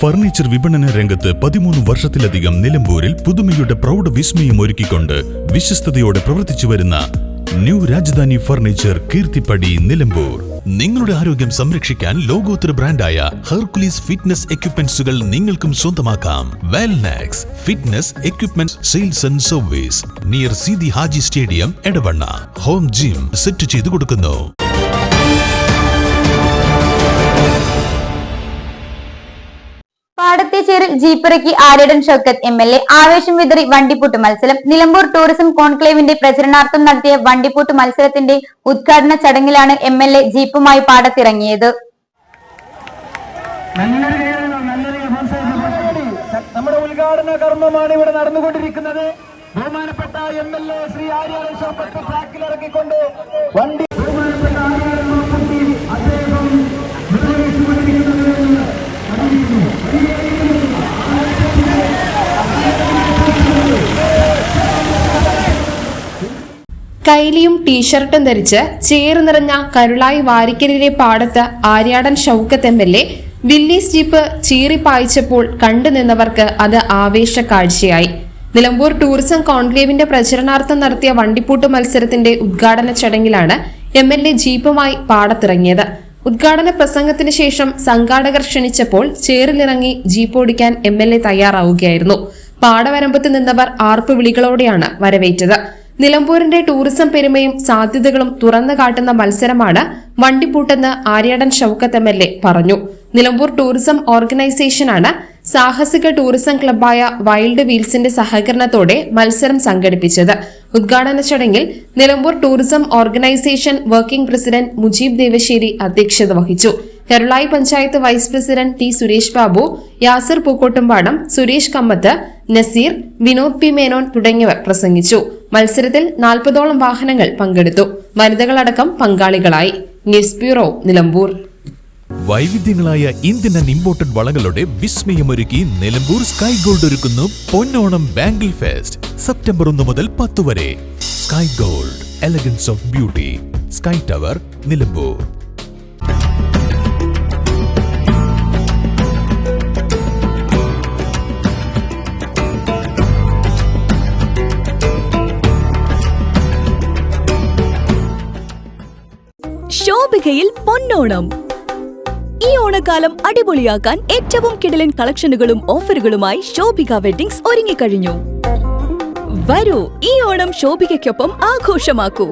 Furniture വിപണന രംഗത്ത് 13 വർഷത്തിലധികം നിലമ്പൂരിൽ പുതുമയുടെ പ്രൗഢ വിസ്മയം ഒരുക്കിക്കൊണ്ട് വിശ്വസ്തയോടെ പ്രവർത്തിച്ചു വരുന്ന ന്യൂ രാജധാനി ഫർണിച്ചർ കീർത്തിപ്പടി നിലമ്പൂർ. നിങ്ങളുടെ ആരോഗ്യം സംരക്ഷിക്കാൻ ലോകോത്തര ബ്രാൻഡായ ഹെർക്കുലീസ് ഫിറ്റ്നസ് എക്യുപ്മെന്റ്സുകൾ നിങ്ങൾക്കും സ്വന്തമാക്കാം. Wellnex fitness equipment sales and service near Seethi Haji stadium, Edavanna. Home gym set ചെയ്തു കൊടുക്കുന്നു. പാടത്തേച്ചേരിൽ ജീപ്പിറക്കി ആര്യടൻ ഷൗക്കത്ത് MLA ആവേശം വിതറി വണ്ടിപ്പൂട്ട് മത്സരം. നിലമ്പൂർ ടൂറിസം കോൺക്ലേവിന്റെ പ്രചരണാർത്ഥം നടത്തിയ വണ്ടിപ്പൂട്ട് മത്സരത്തിന്റെ ഉദ്ഘാടന ചടങ്ങിലാണ് MLA ജീപ്പുമായി പാടത്തിറങ്ങിയത്. നമ്മുടെ ഉദ്ഘാടന കർമ്മമാണ് ഇവിടെ നടന്നുകൊണ്ടിരിക്കുന്നത്. ബഹുമാനപ്പെട്ട MLA ശ്രീ ആര്യടൻ ഷൗക്കത്ത് ട്രാക്കിലിറക്കിക്കൊണ്ട് വണ്ടി കൈലിയും ടീഷർട്ടും ധരിച്ച് ചേറ് നിറഞ്ഞ കരുളായി വാരിക്കലിലെ പാടത്ത് Aryadan Shoukath MLA Willys jeep ചീറിപ്പായിച്ചപ്പോൾ കണ്ടുനിന്നവർക്ക് അത് ആവേശ കാഴ്ചയായി. നിലമ്പൂർ ടൂറിസം കോൺക്ലേവിന്റെ പ്രചരണാർത്ഥം നടത്തിയ വണ്ടിപ്പൂട്ട് മത്സരത്തിന്റെ ഉദ്ഘാടന ചടങ്ങിലാണ് MLA ജീപ്പുമായി പാടത്തിറങ്ങിയത്. ഉദ്ഘാടന പ്രസംഗത്തിന് ശേഷം സംഘാടകർ ക്ഷണിച്ചപ്പോൾ ചേറിലിറങ്ങി ജീപ്പ് ഓടിക്കാൻ MLA തയ്യാറാവുകയായിരുന്നു. പാടവരമ്പത്ത് നിന്നവർ ആർപ്പ് വിളികളോടെയാണ് വരവേറ്റത്. നിലമ്പൂരിന്റെ ടൂറിസം പെരുമയും സാധ്യതകളും തുറന്നു കാട്ടുന്ന മത്സരമാണ് വണ്ടിപ്പൂട്ടെന്ന് ആര്യാടൻ ഷൗക്കത്ത് MLA പറഞ്ഞു. നിലമ്പൂർ ടൂറിസം ഓർഗനൈസേഷനാണ് സാഹസിക ടൂറിസം ക്ലബ്ബായ വൈൽഡ് വീൽസിന്റെ സഹകരണത്തോടെ മത്സരം സംഘടിപ്പിച്ചത്. ഉദ്ഘാടന ചടങ്ങിൽ Nilambur tourism organisation working president Mujeeb Devassery അധ്യക്ഷത വഹിച്ചു. Karulai panchayat vice president T Suresh Babu, Yasir Pookkottumpadam, Suresh Kammath, Naseer, Vinod P Menon തുടങ്ങിയവർ പ്രസംഗിച്ചു. മത്സരത്തിൽ 40ഓളം വാഹനങ്ങൾ പങ്കെടുത്തു. വനിതകളടക്കം പങ്കാളികളായി. News bureau, Nilambur. വൈവിധ്യങ്ങളായ ഇന്ത്യൻ ആൻഡ് ഇമ്പോർട്ടഡ് വളകളുടെ വിസ്മയമൊരുക്കി നിലമ്പൂർ സ്കൈ ഗോൾഡ് ഒരുക്കുന്നു പൊന്നോണം ബാംഗിൾ ഫെസ്റ്റ്. സെപ്റ്റംബർ 1 മുതൽ 10 വരെ. Sky Gold, elegance of beauty, Sky Tower, Nilambur. ശോഭികയിൽ പൊന്നോണം. ഈ ഓണക്കാലം അടിപൊളിയാക്കാൻ ഏറ്റവും കിടിലൻ കളക്ഷനുകളും ഓഫറുകളുമായി ശോഭിക വെഡ്ഡിങ്സ് ഒരുങ്ങിക്കഴിഞ്ഞു. വരൂ, ഈ ഓണം ശോഭികയ്ക്കൊപ്പം ആഘോഷമാക്കൂ.